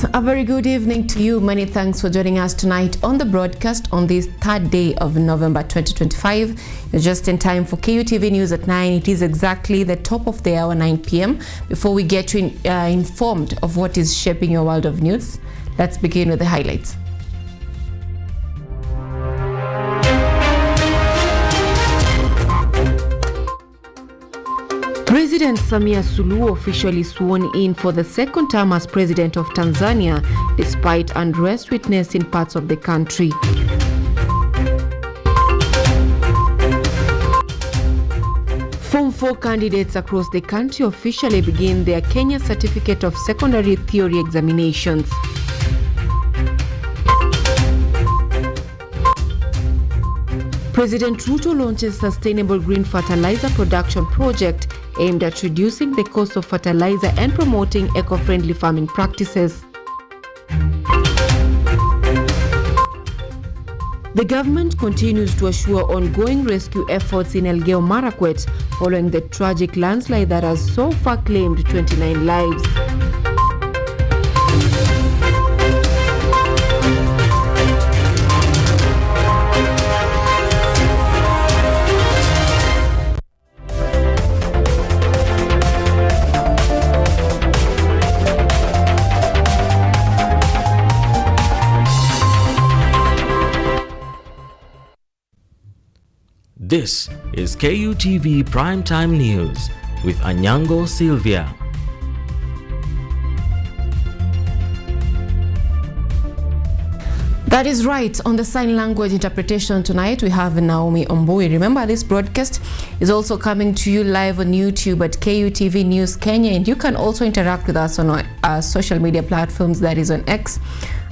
A very good evening to you. Many thanks for joining us tonight on the broadcast on this third day of November 2025. You're just in time for Kutv News at 9. It is exactly the top of the hour, 9 p.m. Before we get you informed of what is shaping your world of news, let's begin with the highlights. President Samia Suluhu officially sworn in for the second term as president of Tanzania, despite unrest witnessed in parts of the country. Form 4 candidates across the country officially begin their Kenya Certificate of Secondary Theory examinations. President Ruto launches sustainable green fertilizer production project aimed at reducing the cost of fertilizer and promoting eco-friendly farming practices. The government continues to assure ongoing rescue efforts in Elgeyo Marakwet following the tragic landslide that has so far claimed 29 lives. This is KUTV Primetime News with Anyango, Sylvia. That is right. On the sign language interpretation tonight, we have Naomi Ombui. Remember, this broadcast is also coming to you live on YouTube at KUTV News Kenya, and you can also interact with us on our social media platforms, that is on X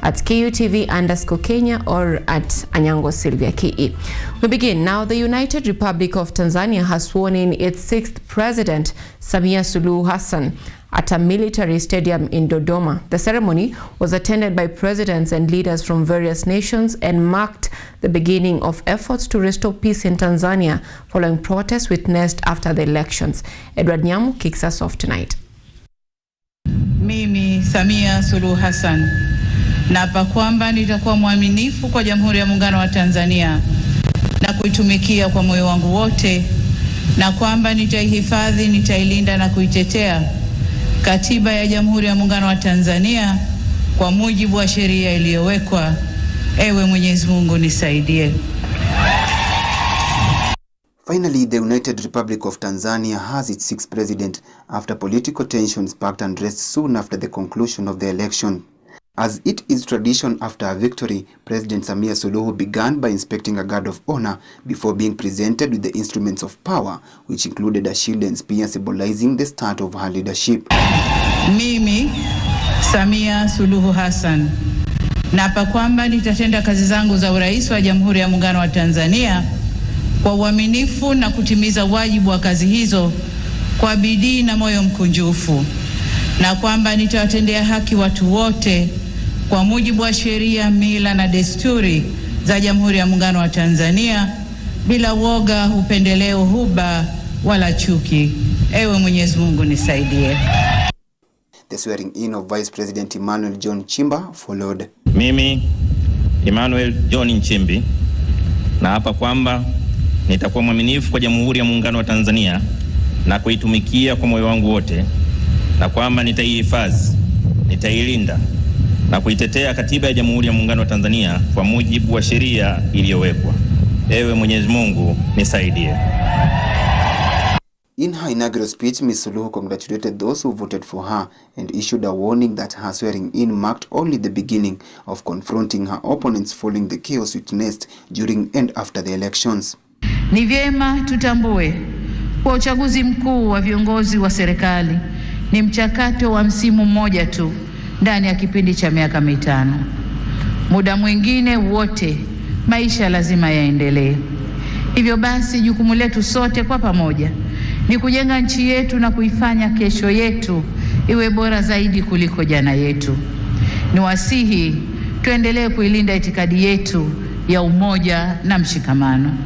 at KUTV_Kenya or at Anyango Sylvia KE. We begin now. The United Republic of Tanzania has sworn in its 6th president, Samia Suluhu Hassan, at a military stadium in Dodoma. The ceremony was attended by presidents and leaders from various nations and marked the beginning of efforts to restore peace in Tanzania following protests witnessed after the elections. Edward Nyamu kicks us off tonight. Mimi Samia Suluhu Hassan naapa kwamba nitakuwa mwaminifu kwa Jamhuri ya Muungano wa Tanzania na kuitumikia kwa moyo wangu wote, na kwamba nitaihifadhi, nitailinda na kuitetea Katiba ya Jamhuri ya Muungano wa Tanzania kwa mujibu wa sheria iliyowekwa. Ewe Mwenyezi Mungu nisaidie. Finally, the United Republic of Tanzania has its 6th president after political tensions sparked unrest soon after the conclusion of the election. As it is tradition after a victory, President Samia Suluhu began by inspecting a guard of honor before being presented with the instruments of power, which included a shield and spear symbolizing the start of her leadership. Mimi Samia Suluhu Hassan naapa kwamba nitatenda kazi zangu za urais wa Jamhuri ya Muungano wa Tanzania kwa uaminifu na kutimiza wajibu wa kazi hizo kwa bidii na moyo mkunjufu, na kwamba nitawatendea haki watu wote kwa mujibu wa sheria, mila na desturi za Jamhuri ya Muungano wa Tanzania bila woga, upendeleo, huba wala chuki. Ewe Mwenyezi Mungu nisaidie. The swearing in of Vice President Emmanuel John Nchimbi followed. Mimi Emmanuel John Nchimbi naapa kwamba nitakuwa mwaminifu kwa Jamhuri ya Muungano wa Tanzania na kuitumikia kwa moyo wangu wote, na kwamba nitaihifadhi, nitailinda na kuitetea Katiba ya Jamhuri ya Muungano wa Tanzania kwa mujibu wa sheria iliyowekwa. Ewe Mwenyezi Mungu nisaidie. In her inaugural speech, Ms. Suluhu congratulated those who voted for her and issued a warning that her swearing in marked only the beginning of confronting her opponents following the chaos witnessed during and after the elections. Ni vyema tutambue kwa uchaguzi mkuu wa viongozi wa serikali ni mchakato wa msimu mmoja tu ndani ya kipindi cha miaka 5. Muda mwingine wote maisha lazima yaendelee. Hivyo basi jukumu letu sote kwa pamoja ni kujenga nchi yetu na kuifanya kesho yetu iwe bora zaidi kuliko jana yetu. Niwasihi tuendelee kuilinda itikadi yetu ya umoja na mshikamano.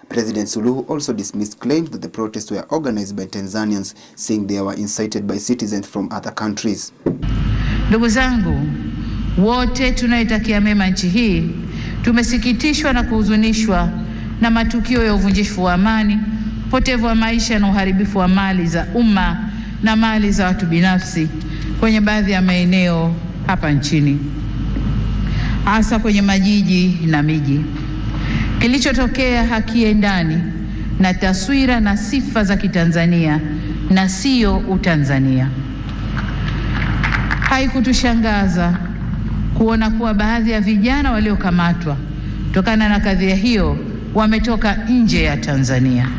President Suluhu also dismissed claims that the protests were organized by Tanzanians, saying they were incited by citizens from other countries. Ndugu zangu, Wote tunaitakia mema nchi hii tumesikitishwa na kuhuzunishwa na matukio ya uvunjifu wa amani, upotevu wa maisha na uharibifu wa mali za umma na mali za watu binafsi kwenye baadhi ya maeneo hapa nchini, hasa kwenye majiji na miji. Kilichotokea hakiendani na taswira na sifa za Kitanzania na sio Utanzania. Haikutushangaza kuona kuwa baadhi ya vijana waliokamatwa kutokana na kadhia hiyo wametoka nje ya Tanzania.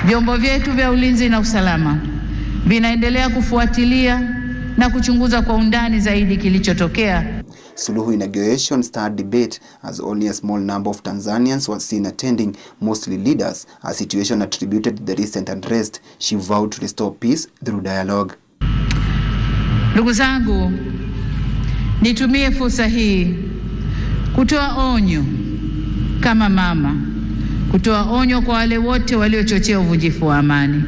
Vyombo vyetu vya ulinzi na usalama vinaendelea kufuatilia na kuchunguza kwa undani zaidi kilichotokea. Suluhu inauguration starred debate as only a small number of Tanzanians were seen attending, mostly leaders, a situation attributed to the recent unrest. She vowed to restore peace through dialogue. Ndugu zangu, nitumie fursa hii kutoa onyo kama mama, kutoa onyo kwa wale wote waliochochea uvunjifu wa amani.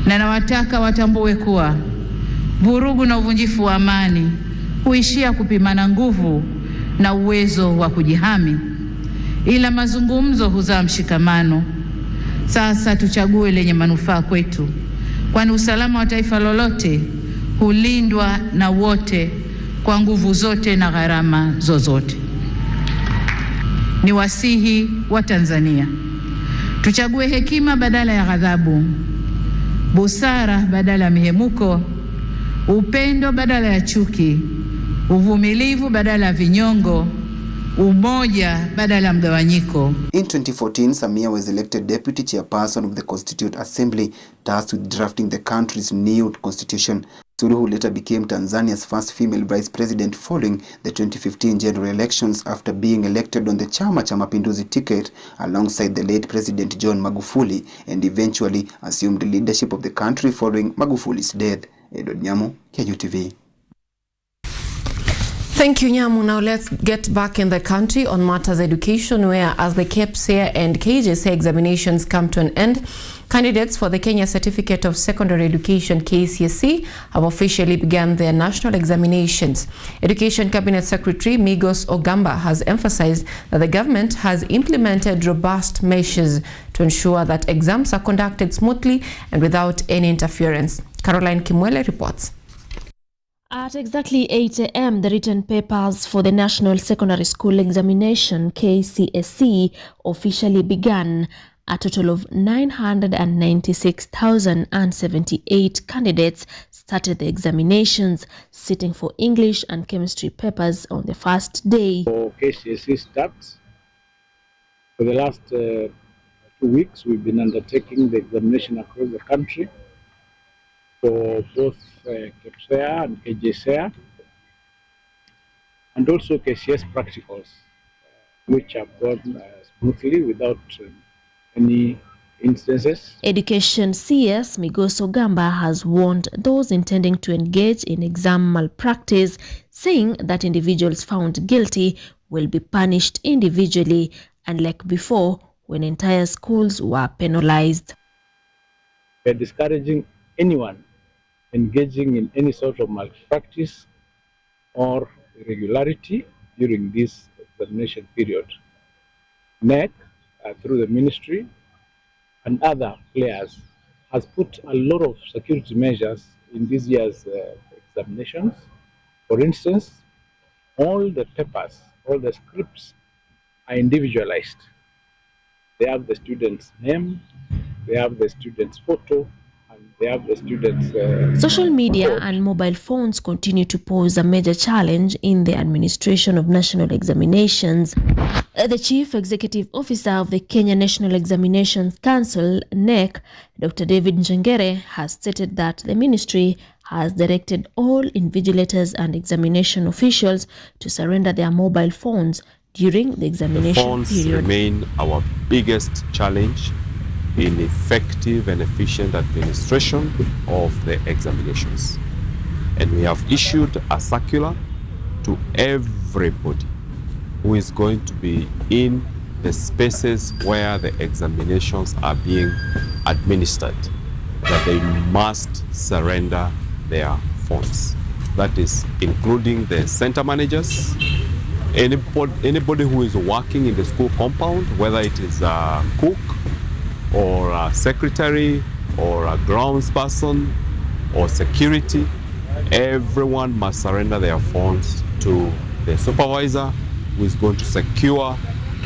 Na nawataka watambue kuwa vurugu na uvunjifu wa amani huishia kupimana nguvu na uwezo wa kujihami, ila mazungumzo huzaa mshikamano. Sasa tuchague lenye manufaa kwetu, kwani usalama wa taifa lolote hulindwa na wote kwa nguvu zote na gharama zozote. Ni wasihi wa Tanzania, tuchague hekima badala ya ghadhabu, busara badala ya mihemuko, upendo badala ya chuki, uvumilivu badala ya vinyongo, umoja badala ya mgawanyiko. In 2014, Samia was elected deputy chairperson of the Constituent Assembly, tasked with drafting the country's new constitution. Suluhu later became Tanzania's first female vice president following the 2015 general elections after being elected on the Chama cha Mapinduzi ticket alongside the late President John Magufuli, and eventually assumed the leadership of the country following Magufuli's death. Edward Nyamu, Kutv. Thank you, Nyamu. Now let's get back in the country on matters education, where as the KPSEA and KJSEA examinations come to an end, candidates for the Kenya Certificate of Secondary Education KCSE have officially begun their national examinations. Education Cabinet Secretary Migos Ogamba has emphasized that the government has implemented robust measures to ensure that exams are conducted smoothly and without any interference. Caroline Kimwele reports. At exactly 8 a.m., the written papers for the National Secondary School Examination KCSE officially began. A total of 996,078 candidates started the examinations, sitting for English and chemistry papers on the first day. For KCSE starts, for the last 2 weeks, we've been undertaking the examination across the country for both KPSEA and KJSEA, and also KCS practicals, which have gone smoothly without any instances. Education CS Migos Ogamba has warned those intending to engage in exam malpractice, saying that individuals found guilty will be punished individually, unlike before when entire schools were penalized. We are discouraging anyone engaging in any sort of malpractice or irregularity during this examination period. NEC, through the ministry and other players, has put a lot of security measures in this year's examinations. For instance, all the papers, all the scripts are individualized. They have the student's name, they have the student's photo, they have the students. Social media and mobile phones continue to pose a major challenge in the administration of national examinations. The Chief Executive Officer of the Kenya National Examinations Council, NEC, Dr. David Njengere, has stated that the ministry has directed all invigilators and examination officials to surrender their mobile phones during the examination phones period. Remain our biggest challenge in effective and efficient administration of the examinations. And we have issued a circular to everybody who is going to be in the spaces where the examinations are being administered, that they must surrender their phones. that is including the center managers, anybody who is working in the school compound, whether it is a cook or a secretary or a grounds person or security, everyone must surrender their phones to the supervisor, who is going to secure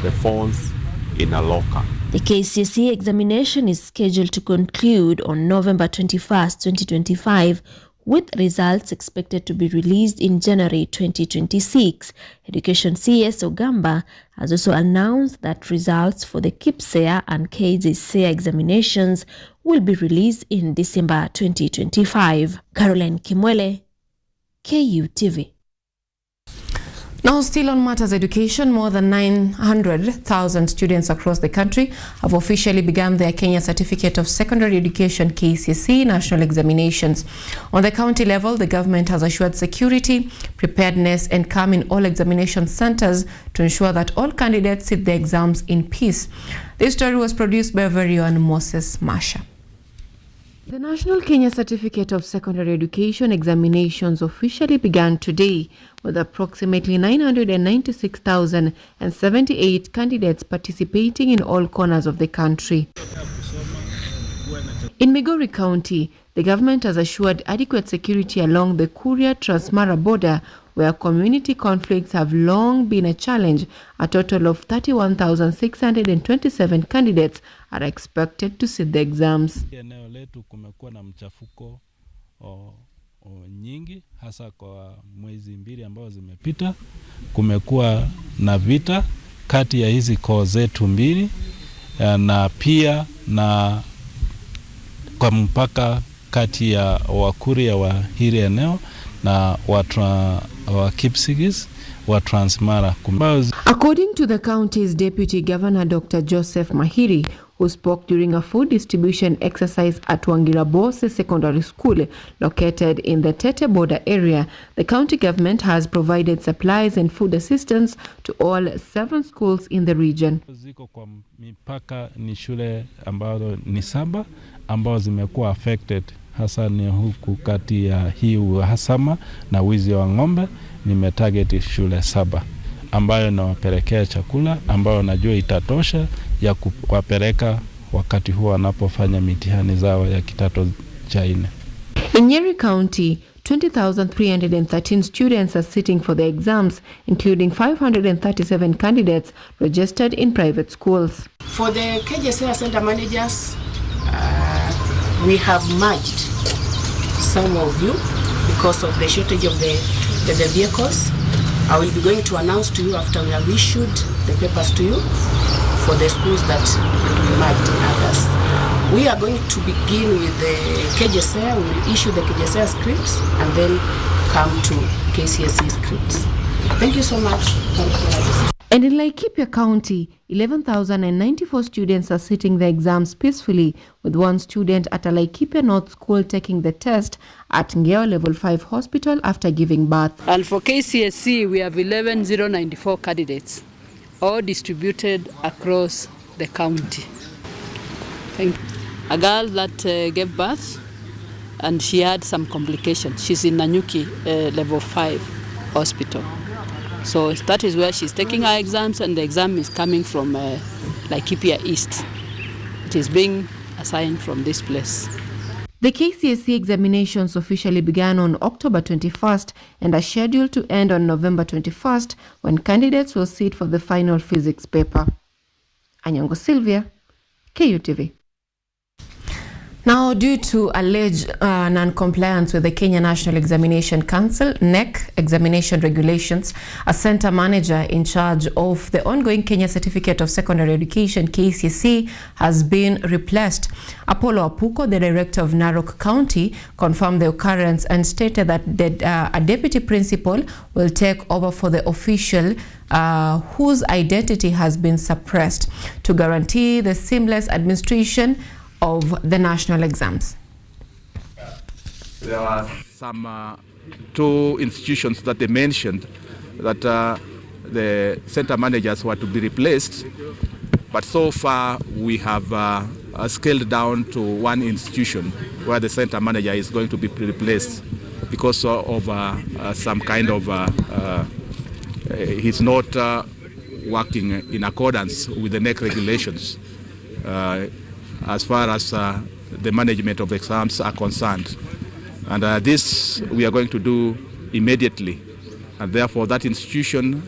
the phones in a locker. The KCSE examination is scheduled to conclude on November 21st, 2025, with results expected to be released in January 2026. Education CS Ogamba has also announced that results for the KIPSEA and KJSEA examinations will be released in December 2025. Caroline Kimwele, KUTV. Now, still on matters education, more than 900,000 students across the country have officially begun their Kenya Certificate of Secondary Education KCSE national examinations. On the county level, the government has assured security, preparedness and calm in all examination centers to ensure that all candidates sit their exams in peace. This story was produced by our very own Moses Masha. The National Kenya Certificate of Secondary Education examinations officially began today, with approximately 996,078 candidates participating in all corners of the country. In Migori County, the government has assured adequate security along the Kuria-Transmara border, where community conflicts have long been a challenge. A total of 31,627 candidates are expected to sit the exams. Eneo letu kumekuwa na mchafuko nyingi, hasa kwa mwezi mbili ambao zimepita. Kumekuwa na vita kati ya hizi koo zetu mbili, na pia na kwa mpaka kati ya Wakuria wa hili eneo na wa Kipsigis wa Transmara. According to the county's Deputy Governor Dr. Joseph Mahiri, who spoke during a food distribution exercise at Wangirabose Secondary School located in the Tete border area, the county government has provided supplies and food assistance to all 7 schools in the region. Ziko kwa mipaka ni shule ambazo ni 7 ambazo zimekuwa affected, hasa ni huku kati ya hii uhasama na wizi wa ng'ombe. Nimetarget shule 7 ambayo nawapelekea chakula ambayo najua itatosha ya kuwapeleka wakati huo wanapofanya mitihani zao ya kidato cha 4. In Nyeri County, 20,313 students are sitting for the exams, including 537 candidates registered in private schools. For the KJSEA center managers, we have merged some of you because of the shortage of the vehicles. I will be going to announce to you after we have issued the papers to you for the schools that will be merged in others. We are going to begin with the KJSEA. We will issue the KJSEA scripts and then come to KCSE scripts. Thank you so much. And in Laikipia County, 11,094 students are sitting the exams peacefully, with 1 student at a Laikipia North School taking the test at Ngeo Level 5 Hospital after giving birth. And for KCSE, we have 11,094 candidates, all distributed across the county. Thank you. A girl that gave birth, and she had some complications. She's in Nanyuki Level 5 Hospital. So that is where she's taking her exams, and the exam is coming from Laikipia East. It is being assigned from this place. The KCSE examinations officially began on October 21st and are scheduled to end on November 21st, when candidates will sit for the final physics paper. Anyango, Sylvia, KUTV. Now, due to alleged non-compliance with the Kenya National Examination Council (NEC) examination regulations, a center manager in charge of the ongoing Kenya Certificate of Secondary Education (KCSE) has been replaced. Apollo Apuko, the director of Narok County, confirmed the occurrence and stated that a deputy principal will take over for the official whose identity has been suppressed to guarantee the seamless administration of the national exams. There are some 2 institutions that they mentioned that the center managers were to be replaced, but so far we have scaled down to 1 institution where the center manager is going to be replaced. because of some kind of he's not working in accordance with the NEC regulations as far as the management of exams are concerned. And this we are going to do immediately. And therefore that institution,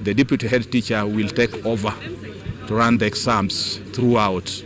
the deputy head teacher will take over to run the exams throughout.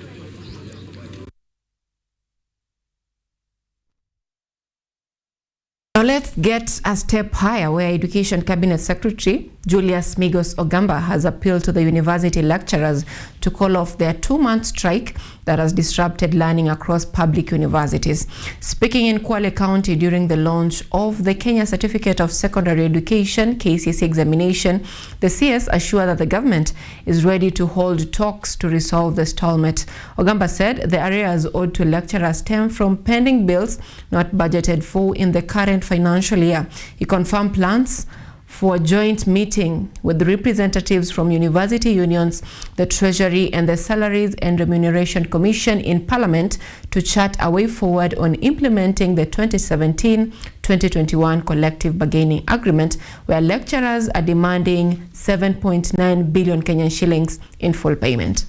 Now let's get a step higher, where Education Cabinet Secretary Julius Migos Ogamba has appealed to the university lecturers to call off their 2-month strike that has disrupted learning across public universities. Speaking in Kwale County during the launch of the Kenya Certificate of Secondary Education KCSE examination, the CS assured that the government is ready to hold talks to resolve the stalemate. Ogamba said the arrears owed to lecturers stem from pending bills not budgeted for in the current financial year. He confirmed plans for a joint meeting with the representatives from university unions, the Treasury and the Salaries and Remuneration Commission in Parliament to chart a way forward on implementing the 2017-2021 collective bargaining agreement, where lecturers are demanding 7.9 billion Kenyan shillings in full payment.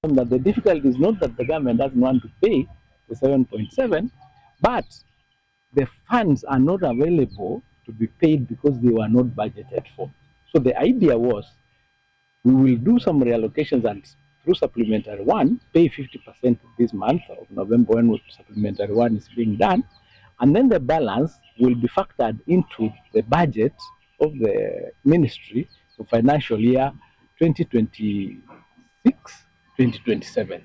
That the difficulty is not that the government doesn't want to pay the 7.7, but the funds are not available to be paid because they were not budgeted for. So the idea was we will do some reallocations and through supplementary one, pay 50% this month of November when supplementary one is being done, and then the balance will be factored into the budget of the ministry for financial year 2026-2027.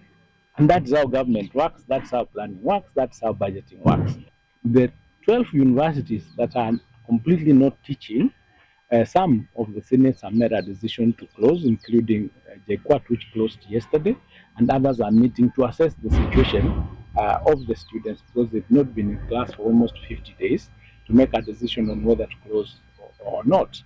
And that's how government works, that's how planning works, that's how budgeting works. The 12 universities that are completely not teaching, some of the senates have made a decision to close, including JKUAT, which closed yesterday, and others are meeting to assess the situation of the students because they've not been in class for almost 50 days to make a decision on whether to close or not.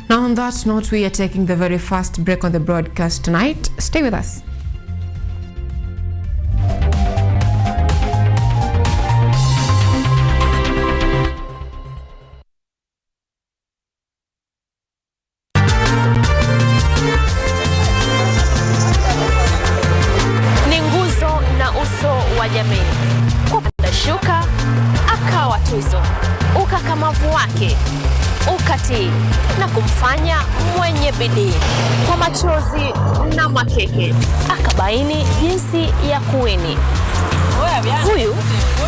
Now on that note, we are taking the very first break on the broadcast tonight. Stay with us. Shuka akawa tuzo, ukakamavu wake ukatii na kumfanya mwenye bidii. Kwa machozi na makeke akabaini jinsi ya kuweni. Huyu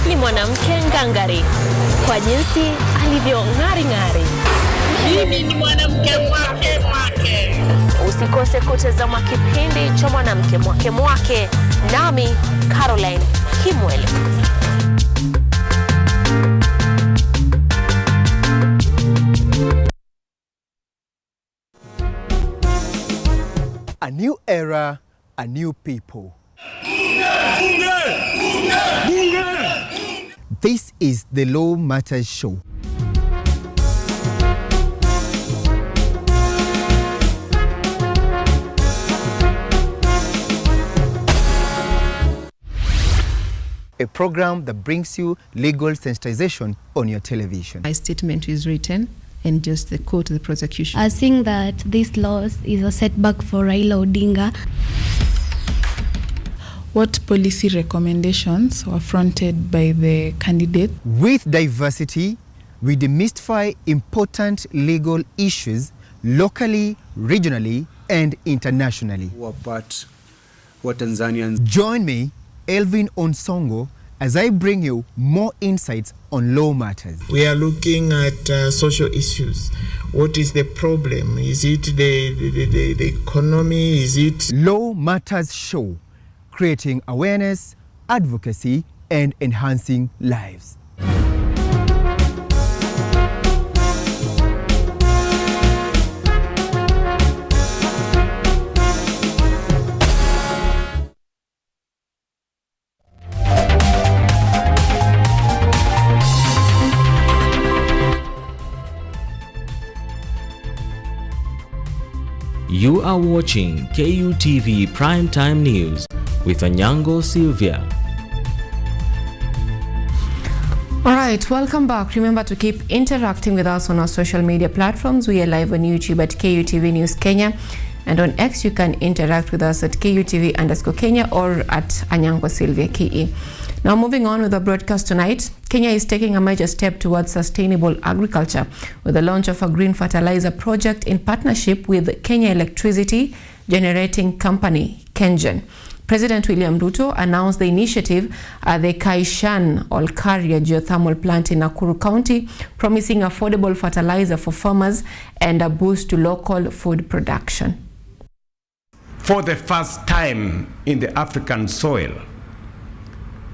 ni mwanamke ngangari kwa jinsi alivyo ngari ngari. Mimi ni mwanamke mwake mwake. Usikose kutazama kipindi cha mwanamke mwake mwake, nami Caroline Kimwele. A new era, a new people. This is the Law Matters Show. A program that brings you legal sensitization on your television. My statement is written and just the quote the prosecution. I think that this loss is a setback for Raila Odinga. What policy recommendations were fronted by the candidate? With diversity, we demystify important legal issues locally, regionally, and internationally. What Tanzanians. Join me, Elvin Onsongo, as I bring you more insights on law matters. We are looking at social issues. What is the problem? Is it the economy? Is it... Law Matters Show, creating awareness, advocacy, and enhancing lives. You are watching KUTV Primetime News with Anyango, Sylvia. All right, welcome back. Remember to keep interacting with us on our social media platforms. We are live on YouTube at KUTV News Kenya, and on X you can interact with us at KUTV_Kenya or at Anyango Sylvia KE. Now moving on with the broadcast tonight, Kenya is taking a major step towards sustainable agriculture with the launch of a green fertilizer project in partnership with Kenya Electricity Generating Company, KenGen. President William Ruto announced the initiative at the Kaishan Olkaria geothermal plant in Nakuru County, promising affordable fertilizer for farmers and a boost to local food production. For the first time in the African soil,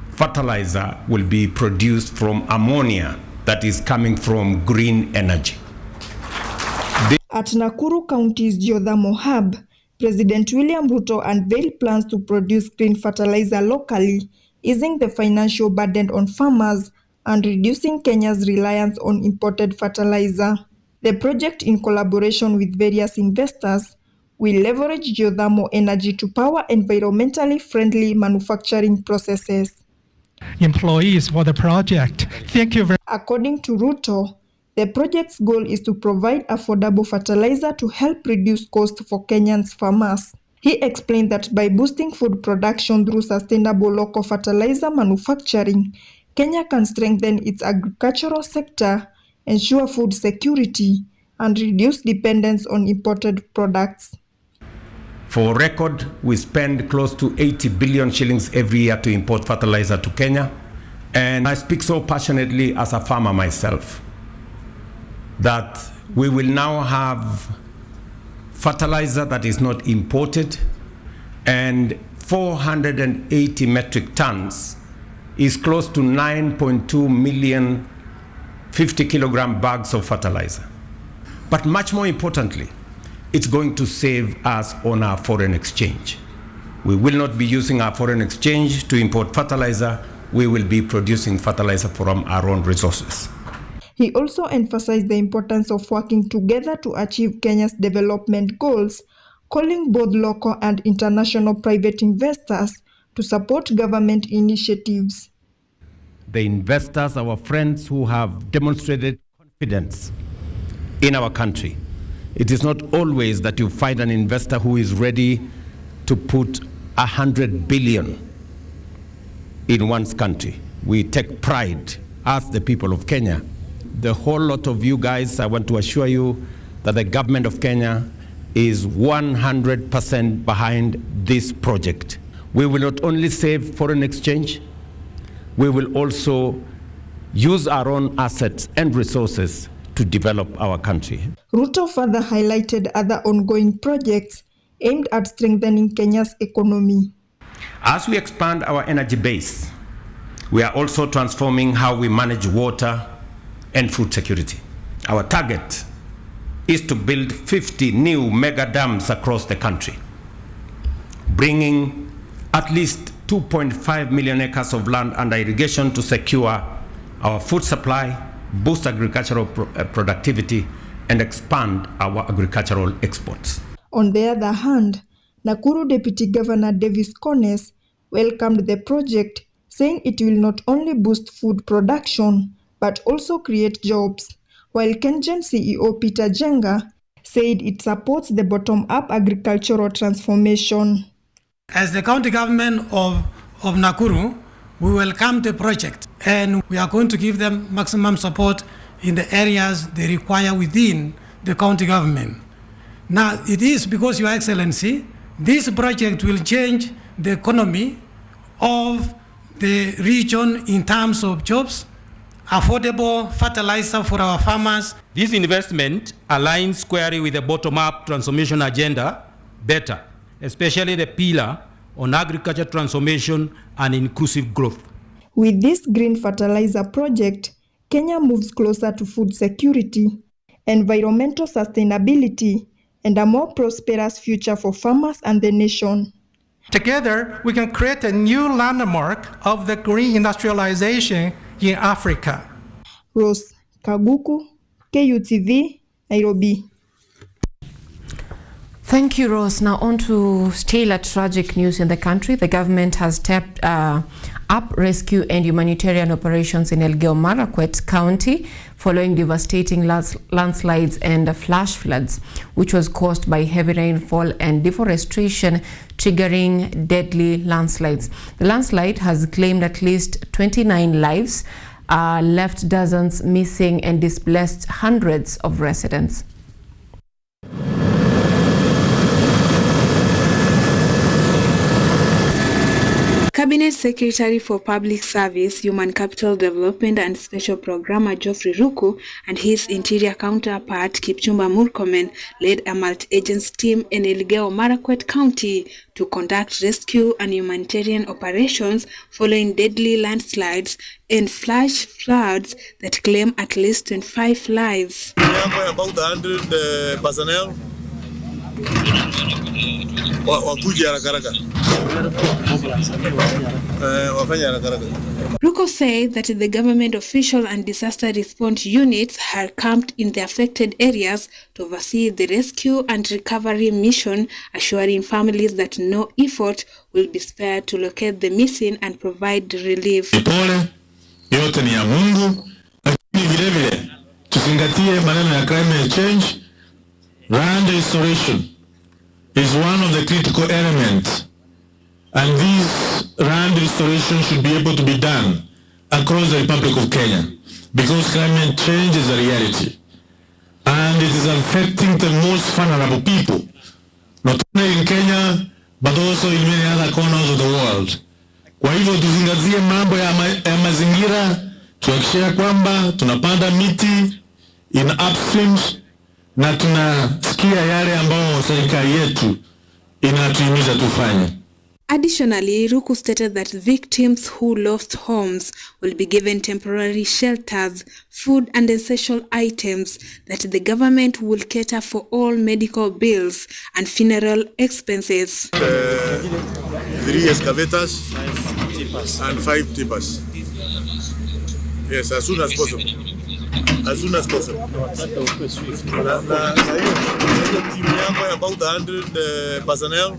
fertilizer will be produced from ammonia that is coming from green energy. At Nakuru County's geothermal hub, President William Ruto unveiled plans to produce green fertilizer locally, easing the financial burden on farmers and reducing Kenya's reliance on imported fertilizer. The project, in collaboration with various investors, will leverage geothermal energy to power environmentally friendly manufacturing processes. Employees for the project. Thank you very much. According to Ruto, the project's goal is to provide affordable fertilizer to help reduce costs for Kenyans farmers. He explained that by boosting food production through sustainable local fertilizer manufacturing, Kenya can strengthen its agricultural sector, ensure food security, and reduce dependence on imported products. For record, we spend close to 80 billion shillings every year to import fertilizer to Kenya. And I speak so passionately as a farmer myself that we will now have fertilizer that is not imported, and 480 metric tons is close to 9.2 million 50 kilogram bags of fertilizer. But much more importantly, it's going to save us on our foreign exchange. We will not be using our foreign exchange to import fertilizer. We will be producing fertilizer from our own resources. He also emphasized the importance of working together to achieve Kenya's development goals, calling both local and international private investors to support government initiatives. The investors, our friends who have demonstrated confidence in our country. It is not always that you find an investor who is ready to put 100 billion in one's country. We take pride as the people of Kenya. The whole lot of you guys, I want to assure you that the government of Kenya is 100% behind this project. We will not only save foreign exchange, we will also use our own assets and resources to develop our country. Ruto further highlighted other ongoing projects aimed at strengthening Kenya's economy. As we expand our energy base, we are also transforming how we manage water and food security. Our target is to build 50 new mega dams across the country, bringing at least 2.5 million acres of land under irrigation to secure our food supply, boost agricultural productivity, and expand our agricultural exports. On the other hand, Nakuru Deputy Governor Davis Kones welcomed the project, saying it will not only boost food production, but also create jobs, while KenGen CEO Peter Jenga said it supports the bottom-up agricultural transformation. As the county government of Nakuru, we welcome the project and we are going to give them maximum support in the areas they require within the county government. Now, it is because, Your Excellency, this project will change the economy of the region in terms of jobs, affordable fertilizer for our farmers. This investment aligns squarely with the bottom-up transformation agenda better, especially the pillar on agriculture transformation and inclusive growth. With this green fertilizer project, Kenya moves closer to food security, environmental sustainability, and a more prosperous future for farmers and the nation. Together, we can create a new landmark of the green industrialization in Africa. Rose Kaguku, KUTV, Nairobi. Thank you, Rose. Now on to still a tragic news in the country. The government has stepped up rescue and humanitarian operations in Elgeyo Marakwet County following devastating landslides and flash floods, which was caused by heavy rainfall and deforestation, triggering deadly landslides. The landslide has claimed at least 29 lives, left dozens missing, and displaced hundreds of residents. Cabinet Secretary for Public Service, Human Capital Development and Special Programmer Geoffrey Ruku and his interior counterpart Kipchumba Murkomen led a multi-agency team in Elgeyo Marakwet County to conduct rescue and humanitarian operations following deadly landslides and flash floods that claim at least 25 lives. About 100 personnel. Ruko said that the government official and disaster response units have camped in the affected areas to oversee the rescue and recovery mission, assuring families that no effort will be spared to locate the missing and provide relief. Pole yote ni ya Mungu, lakini vile vile tuzingatie maneno ya climate change. Land restoration is one of the critical elements, and this land restoration should be able to be done across the Republic of Kenya because climate change is a reality and it is affecting the most vulnerable people, not only in Kenya but also in many other corners of the world. Kwa hivyo tuzingazie mambo ya mazingira, tuhakikishe kwamba tunapanda miti in upstreams na tunasikia yale ambao serikali yetu inatuhimiza tufanye. Additionally, Ruku stated that victims who lost homes will be given temporary shelters, food and essential items, that the government will cater for all medical bills and funeral expenses. 3 excavators and 5 tippers. Yes, as soon as possible. As soon as possible. About 100 personnel.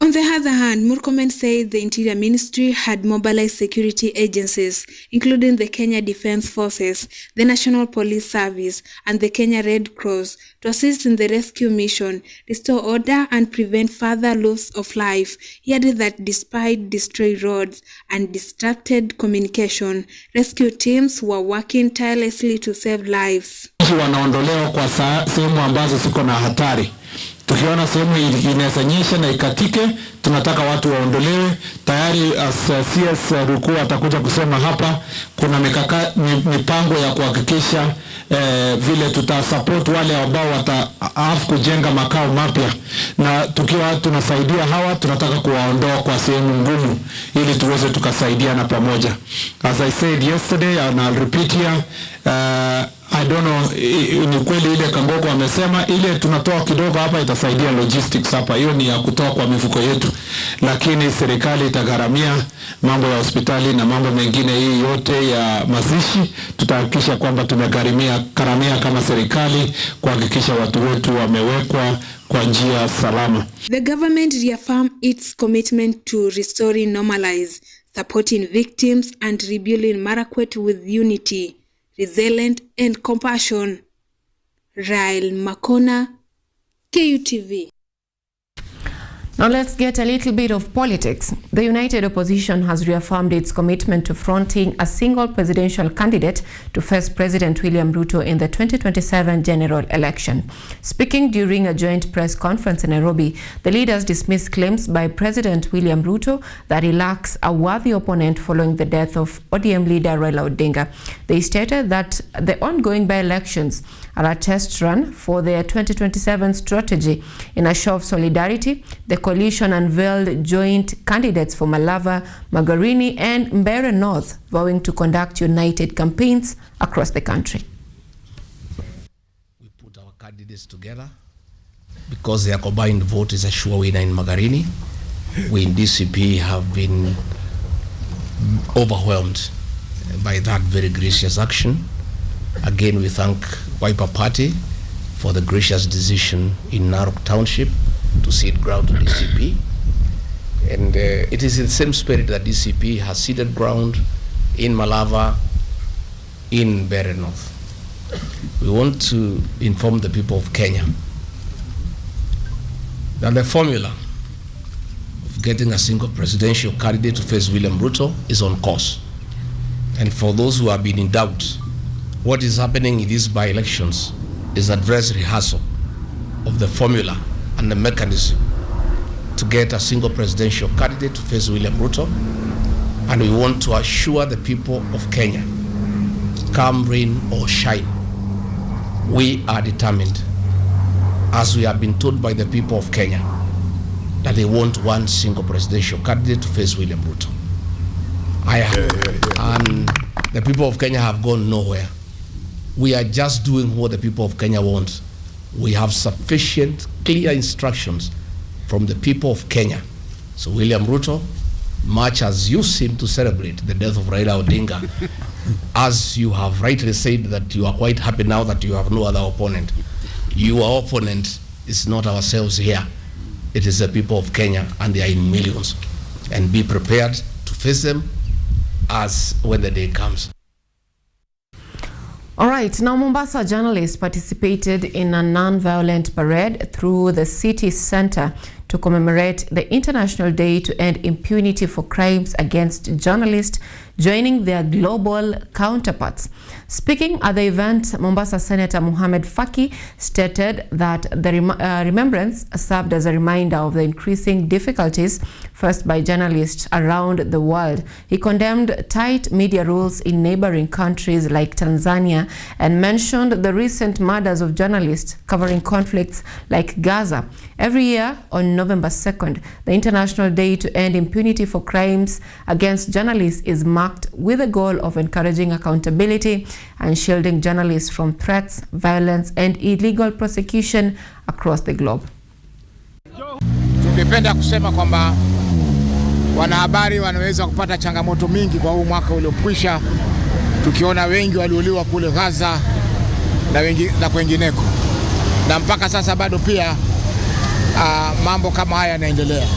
On the other hand, Murkomen said the Interior Ministry had mobilized security agencies, including the Kenya Defence Forces, the National Police Service, and the Kenya Red Cross, to assist in the rescue mission, restore order, and prevent further loss of life. He added that despite destroyed roads and disrupted communication, rescue teams were working tirelessly to save lives. Wanaondolewa kwa sehemu ambazo ziko na hatari. Tukiona sehemu inawezanyesha na ikatike, tunataka watu waondolewe. Tayari CS Ruku atakuja kusema hapa, kuna mipango ya kuhakikisha vile tutasupport wale ambao wataafu kujenga makao mapya, na tukiwa tunasaidia hawa, tunataka kuwaondoa kwa sehemu ngumu ili tuweze tukasaidiana pamoja. As I said yesterday and I'll repeat here, I don't know, ni kweli ile Kangoko amesema ile tunatoa kidogo hapa itasaidia logistics hapa, hiyo ni ya kutoa kwa mifuko yetu, lakini serikali itagharamia mambo ya hospitali na mambo mengine hii yote ya mazishi. Tutahakikisha kwamba tumegharamia kama serikali kuhakikisha watu wetu wamewekwa kwa njia salama. The government reaffirmed its commitment to restoring normalize, supporting victims and rebuilding Marakwet with unity, resilience and compassion. Rael Makona, KUTV. Now let's get a little bit of politics. The United Opposition has reaffirmed its commitment to fronting a single presidential candidate to face President William Ruto in the 2027 general election. Speaking during a joint press conference in Nairobi, the leaders dismissed claims by President William Ruto that he lacks a worthy opponent following the death of ODM leader Raila Odinga. They stated that the ongoing by-elections are a test run for their 2027 strategy. In a show of solidarity, the coalition unveiled joint candidates for Malava, Magarini and Mbeere North, vowing to conduct united campaigns across the country. We put our candidates together because their combined vote is a sure winner in Magarini. We in DCP have been overwhelmed by that very gracious action. Again, we thank Wiper Party for the gracious decision in Narok Township to cede ground to DCP. And it is in the same spirit that DCP has ceded ground in Malava, in Mbeere North. We want to inform the people of Kenya that the formula of getting a single presidential candidate to face William Ruto is on course. And for those who have been in doubt, what is happening in these by-elections is a dress rehearsal of the formula and the mechanism to get a single presidential candidate to face William Ruto. And we want to assure the people of Kenya, come rain or shine, we are determined, as we have been told by the people of Kenya, that they want one single presidential candidate to face William Ruto. And the people of Kenya have gone nowhere. We are just doing what the people of Kenya want. We have sufficient, clear instructions from the people of Kenya. So William Ruto, much as you seem to celebrate the death of Raila Odinga, as you have rightly said that you are quite happy now that you have no other opponent. Your opponent is not ourselves here. It is the people of Kenya, and they are in millions. And be prepared to face them as when the day comes. All right, now Mombasa journalists participated in a non-violent parade through the city center to commemorate the International Day to End Impunity for Crimes Against Journalists, joining their global counterparts. Speaking at the event, Mombasa Senator Mohamed Faki stated that the remembrance served as a reminder of the increasing difficulties faced by journalists around the world. He condemned tight media rules in neighboring countries like Tanzania and mentioned the recent murders of journalists covering conflicts like Gaza. Every year on November 2nd, the International Day to End Impunity for Crimes Against Journalists is marked with the goal of encouraging accountability and shielding journalists from threats, violence, and illegal prosecution across the globe. Tungependa kusema kwamba wanahabari wanaweza kupata changamoto mingi kwa huu mwaka uliokwisha, tukiona wengi waliuliwa kule Gaza na kwengineko. Na mpaka sasa bado pia mambo kama haya yanaendelea.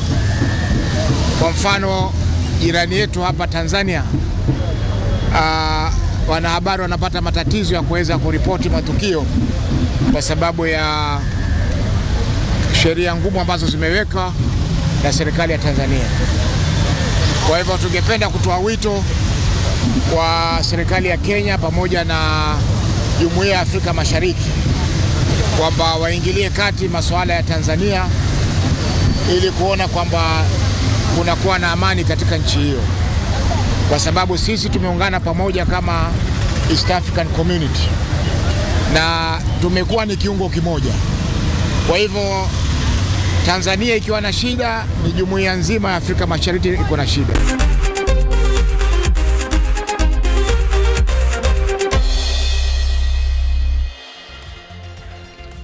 Kwa mfano, jirani yetu hapa Tanzania, wanahabari wanapata matatizo ya kuweza kuripoti matukio kwa sababu ya sheria ngumu ambazo zimewekwa na serikali ya Tanzania. Kwa hivyo tungependa kutoa wito kwa serikali ya Kenya pamoja na Jumuiya ya Afrika Mashariki kwamba waingilie kati masuala ya Tanzania ili kuona kwamba kunakuwa na amani katika nchi hiyo, kwa sababu sisi tumeungana pamoja kama East African Community na tumekuwa ni kiungo kimoja. Kwa hivyo Tanzania ikiwa na shida, ni jumuiya nzima ya Afrika Mashariki iko na shida.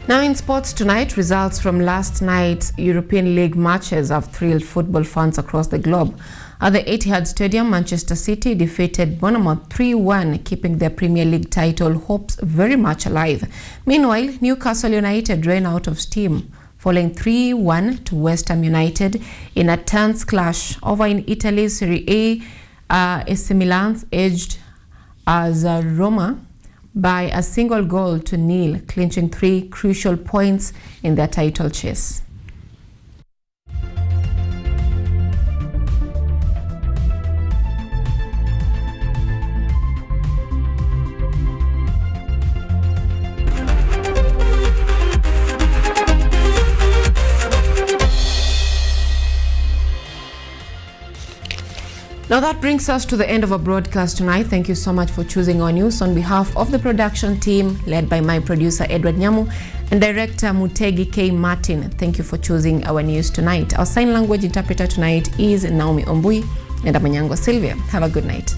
Now in sports tonight, results from last night's European League matches have thrilled football fans across the globe. At the Etihad Stadium, Manchester City defeated Bournemouth 3-1, keeping their Premier League title hopes very much alive. Meanwhile, Newcastle United ran out of steam, falling 3-1 to West Ham United in a tense clash. Over in Italy's Serie A, AC Milan edged as Roma by a single goal to nil, clinching 3 crucial points in their title chase. Now that brings us to the end of our broadcast tonight. Thank you so much for choosing our news. On behalf of the production team, led by my producer Edward Nyamu and director Mutegi K. Martin, thank you for choosing our news tonight. Our sign language interpreter tonight is Naomi Ombui, and I'm Anyango Sylvia. Have a good night.